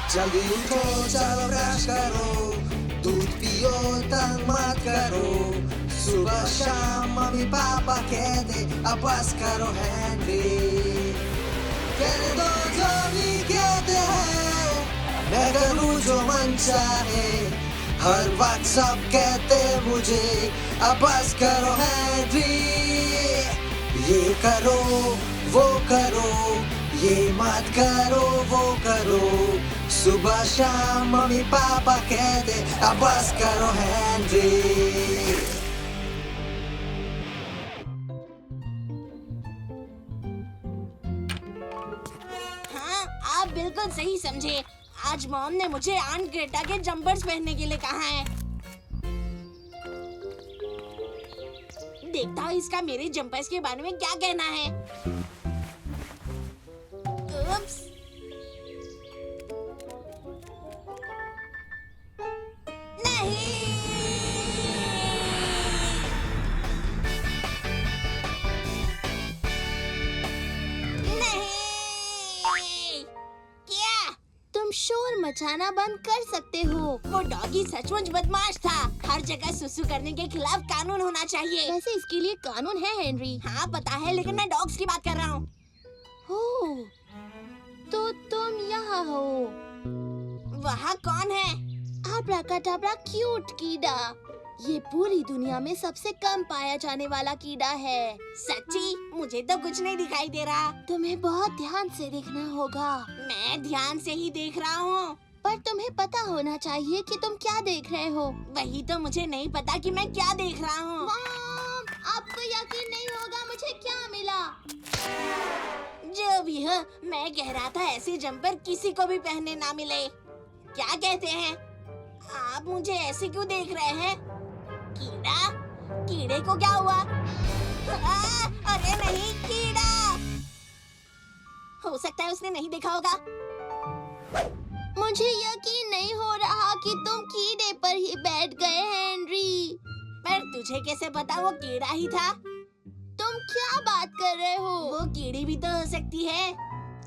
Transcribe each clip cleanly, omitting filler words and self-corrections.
जल्दी उठो, चलो ब्रश करो, दूध पियो, तंग मत करो। सुबह शाम मम्मी पापा कहते अब बस करो हेनरी। कहने दो जो भी कहते हैं, मैं करूँ जो मन चाहे। हर वक्त सब कहते मुझे अब बस करो हेनरी। ये करो वो करो, ये मत करो वो करो। सुबह शाम मम्मी पापा कहते अब बस करो हेनरी। हाँ, आप बिल्कुल सही समझे। आज मॉम ने मुझे आंट ग्रेटा के जंपर्स पहनने के लिए कहा है। देखता हूँ इसका मेरे जंपर्स के बारे में क्या कहना है। उप्स। नहीं। नहीं। क्या? तुम शोर मचाना बंद कर सकते हो। वो डॉगी सचमुच बदमाश था। हर जगह सुसु करने के खिलाफ कानून होना चाहिए। वैसे इसके लिए कानून है हेनरी। हाँ पता है, लेकिन मैं डॉग्स की बात कर रहा हूँ। हो, तो तुम यहाँ हो। वहाँ कौन है? आब्राकाडाब्रा क्यूट कीड़ा। ये पूरी दुनिया में सबसे कम पाया जाने वाला कीड़ा है। सच्ची? मुझे तो कुछ नहीं दिखाई दे रहा। तुम्हें बहुत ध्यान से देखना होगा। मैं ध्यान से ही देख रहा हूँ। पर तुम्हें पता होना चाहिए कि तुम क्या देख रहे हो। वही तो मुझे नहीं पता कि मैं क्या देख रहा हूँ। मॉम, आपको यकीन नहीं होगा मुझे क्या मिला। जो भी हो, मैं कह रहा था ऐसे जंपर किसी को भी पहनने ना मिले। क्या कहते हैं? आप मुझे ऐसे क्यों देख रहे हैं? कीड़ा? कीड़े को क्या हुआ? अरे नहीं, कीड़ा! हो सकता है उसने नहीं देखा होगा। मुझे यकीन नहीं हो रहा कि तुम कीड़े पर ही बैठ गए हेनरी। पर तुझे कैसे पता वो कीड़ा ही था? तुम क्या बात कर रहे हो? वो कीड़ी भी तो हो सकती है।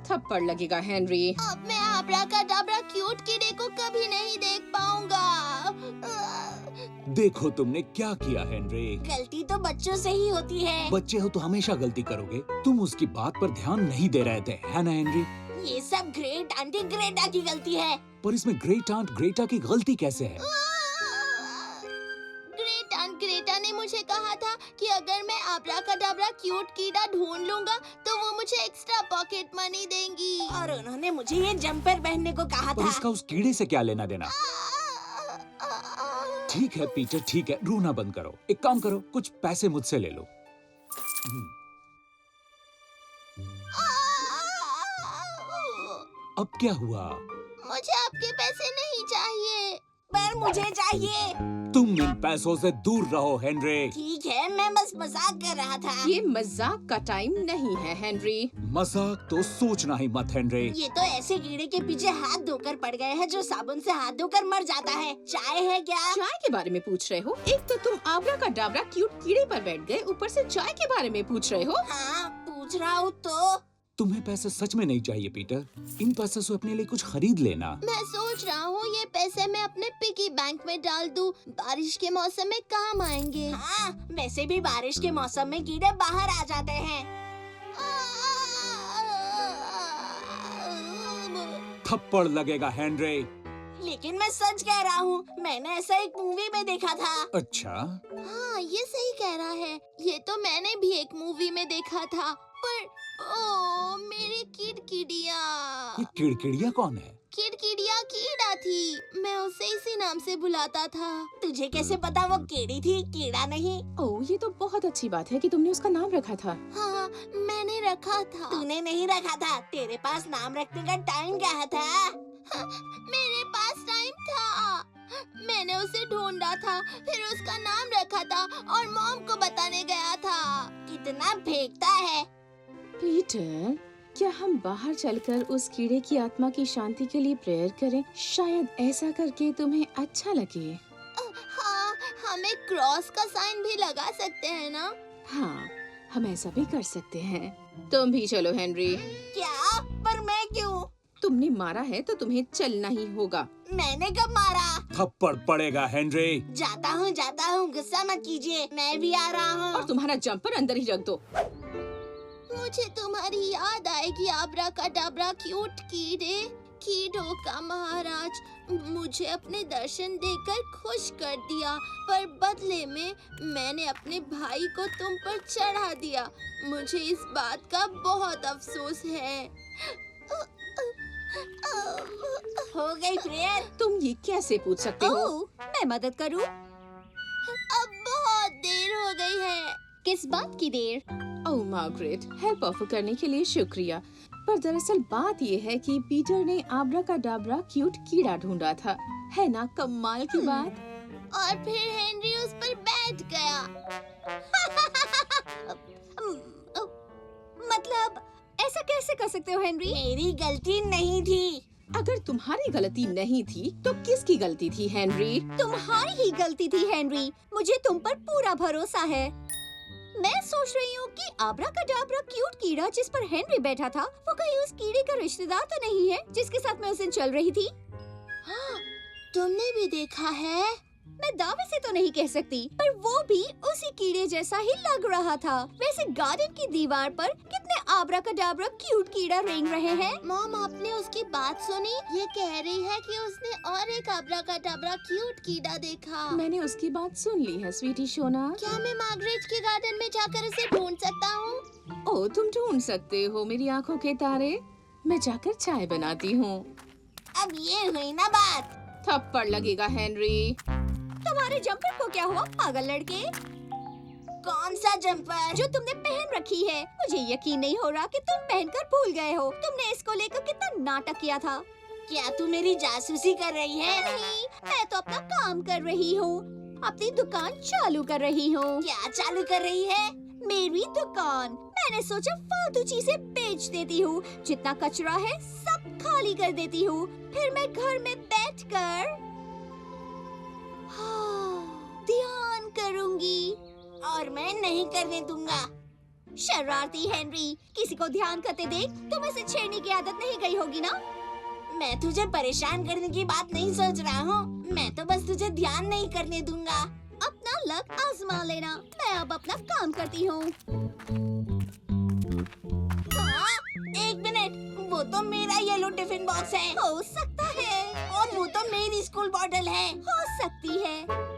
थप्पड़ लगेगा हेनरी। अब मैं आब्राकाडाब्रा क्यूट कीड़े को कभी नहीं देख पाऊंगा। देखो तुमने क्या किया हेनरी। गलती तो बच्चों से ही होती है। बच्चे हो तो हमेशा गलती करोगे। तुम उसकी बात पर ध्यान नहीं दे रहे थे, है ना हेनरी? ये सब ग्रेट आंटी ग्रेटा की गलती है। पर इसमें ग्रेट आंट ग्रेटा की गलती कैसे है? ग्रेट आंट ग्रेटा ने मुझे कहा था कि अगर मैं आब्राकाडाब्रा क्यूट कीड़ा ढूंढ लूंगा तो वो मुझे एक्स्ट्रा पॉकेट मनी देंगी। और उन्होंने मुझे ये जंपर पहनने को कहा पर था। इसका उस कीड़े से क्या लेना देना? ठीक है पीटर, ठीक है, रोना बंद करो। एक काम करो, कुछ पैसे मुझसे ले लो। अब क्या हुआ? मुझे आपके पैसे नहीं चाहिए। पर मुझे चाहिए। तुम इन पैसों से दूर रहो हेनरी। ठीक है, मैं बस मजाक कर रहा था। ये मजाक का टाइम नहीं है हेनरी। मजाक तो सोचना ही मत हेनरी। ये तो ऐसे कीड़े के पीछे हाथ धोकर पड़ गए हैं जो साबुन से हाथ धोकर मर जाता है। चाय है क्या? चाय के बारे में पूछ रहे हो? एक तो तुम आब्राकाडाब्रा क्यूट कीड़े पर बैठ गए, ऊपर से चाय के बारे में पूछ रहे हो। हाँ, पूछ रहा हूँ तो। तुम्हें पैसे सच में नहीं चाहिए पीटर। इन पैसों से अपने लिए कुछ खरीद लेना। मैं सोच रहा हूँ ये पैसे मैं अपने पिगी बैंक में डाल दूं। बारिश के मौसम में काम आएंगे। हाँ, वैसे भी बारिश के मौसम में कीड़े बाहर आ जाते हैं। थप्पड़ लगेगा हेनरी। लेकिन मैं सच कह रहा हूँ, मैंने ऐसा एक मूवी में देखा था। अच्छा, हाँ, ये सही कह रहा है। ये तो मैंने भी एक मूवी में देखा था। पर ओ मेरी किड़किड़िया। ये किड़किड़िया कौन है? किड़किड़िया कीड़ा थी। मैं उसे इसी नाम से बुलाता था। तुझे कैसे पता वो कीड़ी थी, कीड़ा नहीं? ओह, ये तो बहुत अच्छी बात है कि तुमने उसका नाम रखा था। हाँ, मैंने रखा था। तूने नहीं रखा था। तेरे पास नाम रखने का टाइम क्या था? हाँ, मेरे पास टाइम था। मैंने उसे ढूंढा था, फिर उसका नाम रखा था और मॉम को बताने गया था। कितना फेंकता है। पीटर, क्या हम बाहर चलकर उस कीड़े की आत्मा की शांति के लिए प्रेयर करें? शायद ऐसा करके तुम्हें अच्छा लगे। हाँ, हम एक क्रॉस का साइन भी लगा सकते हैं ना? हाँ, हम ऐसा भी कर सकते हैं। तुम भी चलो हेनरी। क्या? पर मैं क्यों? तुमने मारा है तो तुम्हें चलना ही होगा। मैंने कब मारा? थप्पड़ पड़ेगा हेनरी। जाता हूँ, गुस्सा मत कीजिए, मैं भी आ रहा हूँ। और तुम्हारा जंपर अंदर ही रख दो। मुझे तुम्हारी याद आएगी आब्राकाडाब्रा क्यूट कीड़े। कीड़ों का महाराज मुझे अपने दर्शन देकर खुश कर दिया, पर बदले में मैंने अपने भाई को तुम पर चढ़ा दिया। मुझे इस बात का बहुत अफसोस है। हो गई प्रेयर। तुम ये कैसे पूछ सकते हो? मैं मदद करूं? अब बहुत देर हो गई है। किस बात की देर? ओह मार्गरेट, हेल्प ऑफर करने के लिए शुक्रिया। पर दरअसल बात ये है कि पीटर ने आब्राकाडाब्रा क्यूट कीड़ा ढूंढा था। है ना कमाल की बात? और फिर हेनरी उस पर बैठ गया। मतलब ऐसा कैसे कर सकते हो हेनरी? मेरी गलती नहीं थी। अगर तुम्हारी गलती नहीं थी तो किसकी गलती थी हेनरी? तुम्हारी ही गलती थी हेनरी। मुझे तुम पर पूरा भरोसा है। मैं सोच रही हूँ कि आब्राकाडाब्रा क्यूट कीड़ा जिस पर हेनरी बैठा था, वो कहीं उस कीड़े का रिश्तेदार तो नहीं है जिसके साथ मैं उस दिन चल रही थी। तुमने भी देखा है? मैं दावे से तो नहीं कह सकती, पर वो भी उसी कीड़े जैसा ही लग रहा था। वैसे गार्डन की दीवार पर कितने आब्राकाडाब्रा क्यूट कीड़ा रेंग रहे हैं। मॉम, आपने उसकी बात सुनी? ये कह रही है कि उसने और एक आब्राकाडाब्रा क्यूट कीड़ा देखा। मैंने उसकी बात सुन ली है स्वीटी सोना। क्या मैं मार्गरेट के गार्डन में जाकर उसे ढूंढ सकता हूँ? ओह, तुम ढूंढ सकते हो मेरी आंखों के तारे। मैं जाकर चाय बनाती हूँ। अब ये हुई ना बात। थप्पड़ लगेगा हेनरी। तुम्हारे जंपर को क्या हुआ पागल लड़के? कौन सा जंपर? जो तुमने पहन रखी है। मुझे यकीन नहीं हो रहा कि तुम पहनकर भूल गए हो। तुमने इसको लेकर कितना नाटक किया था। क्या तू मेरी जासूसी कर रही है? नहीं, मैं तो अपना काम कर रही हूँ। अपनी दुकान चालू कर रही हूँ। क्या चालू कर रही है? मेरी दुकान। मैंने सोचा फालतू चीजें बेच देती हूँ। जितना कचरा है सब खाली कर देती हूँ। फिर मैं घर में बैठकर ध्यान करूंगी। और मैं नहीं करने दूंगा। शरारती हेनरी, किसी को ध्यान करते देख तुम्हें से छेड़ने की आदत नहीं गई होगी ना? मैं तुझे परेशान करने की बात नहीं सोच रहा हूँ। मैं तो बस तुझे ध्यान नहीं करने दूंगा। अपना लक आजमा लेना। मैं अब अपना काम करती हूँ। हाँ, एक मिनट, वो तो मेरा येलो टिफिन बॉक्स है। हो सकता है। और वो तो मेरी स्कूल बॉटल है। हो सकती है।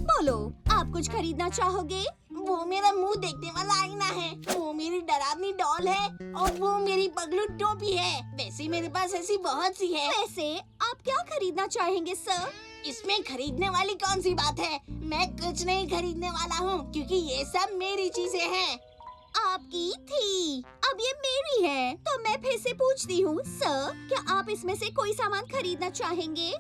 बोलो, आप कुछ खरीदना चाहोगे? वो मेरा मुंह देखने वाला आईना है, वो मेरी डरावनी डॉल है, और वो मेरी पगलू टोपी है। वैसे मेरे पास ऐसी बहुत सी है। वैसे आप क्या खरीदना चाहेंगे सर? इसमें खरीदने वाली कौन सी बात है? मैं कुछ नहीं खरीदने वाला हूँ, क्योंकि ये सब मेरी चीजें हैं। आपकी थी, अब ये मेरी है। तो मैं फिर से पूछती हूँ सर, क्या आप इसमें से कोई सामान खरीदना चाहेंगे?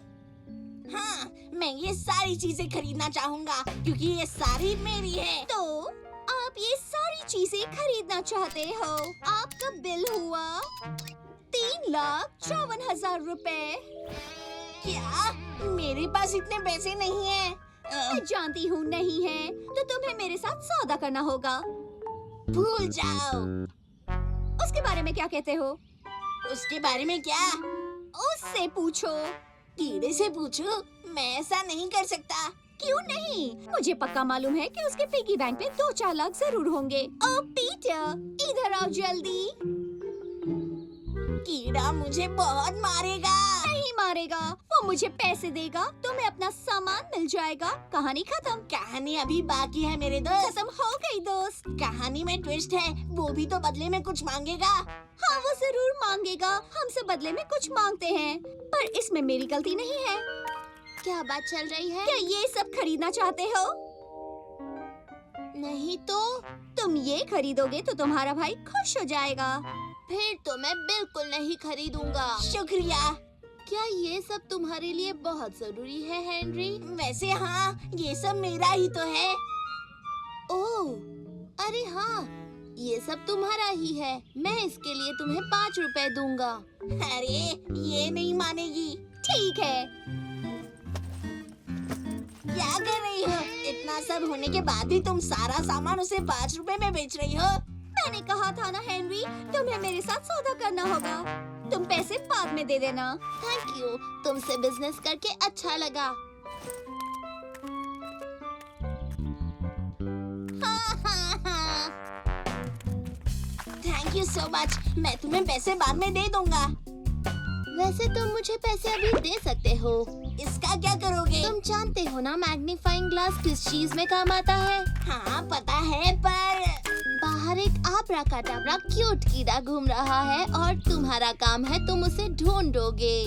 हाँ, मैं ये सारी चीजें खरीदना चाहूँगा, क्योंकि ये सारी मेरी है। तो आप ये सारी चीजें खरीदना चाहते हो। आपका बिल हुआ 3,54,000 रुपए। क्या? मेरे पास इतने पैसे नहीं हैं। मैं जानती हूँ नहीं है, तो तुम्हें मेरे साथ सौदा करना होगा। भूल जाओ। उसके बारे में क्या कहते हो? उसके बारे में क्या? उससे पूछो। कीड़े से पूछो? मैं ऐसा नहीं कर सकता। क्यों नहीं? मुझे पक्का मालूम है कि उसके पिगी बैंक में 2-4 लाख जरूर होंगे। ओ पीटर, इधर आओ जल्दी। कीड़ा मुझे बहुत मारेगा। नहीं मारेगा, वो मुझे पैसे देगा, तुम्हें अपना सामान मिल जाएगा। कहानी खत्म। कहानी अभी बाकी है मेरे दोस्त। खत्म हो गई दोस्त। कहानी में ट्विस्ट है, वो भी तो बदले में कुछ मांगेगा। हाँ, वो जरूर मांगेगा। हमसे बदले में कुछ मांगते हैं, पर इसमें मेरी गलती नहीं है। क्या बात चल रही है? क्या ये सब खरीदना चाहते हो? नहीं तो? तुम ये खरीदोगे तो तुम्हारा भाई खुश हो जाएगा। फिर तो मैं बिल्कुल नहीं खरीदूंगा। शुक्रिया। क्या ये सब तुम्हारे लिए बहुत जरूरी है हेनरी? वैसे हाँ, ये सब मेरा ही तो है। ओह, अरे हाँ, ये सब तुम्हारा ही है। मैं इसके लिए तुम्हें 5 रुपए दूंगा। अरे, ये नहीं मानेगी। ठीक है। क्या कर रही हो? इतना सब होने के बाद भी तुम सारा सामान उसे 5 रुपए में बेच रही हो? मैंने कहा था ना हेनरी, तुम्हें मेरे साथ सौदा करना होगा। तुम पैसे बाद में दे देना। थैंक यू, तुमसे बिजनेस करके अच्छा लगा। थैंक यू सो मच, मैं तुम्हें पैसे बाद में दे दूंगा। वैसे तुम मुझे पैसे अभी दे सकते हो। इसका क्या करोगे? तुम जानते हो ना मैग्नीफाइंग ग्लास किस चीज में काम आता है? हाँ पता है, पर बाहर एक आब्राकाडाब्रा क्यूट कीड़ा घूम रहा है और तुम्हारा काम है तुम उसे ढूंढोगे।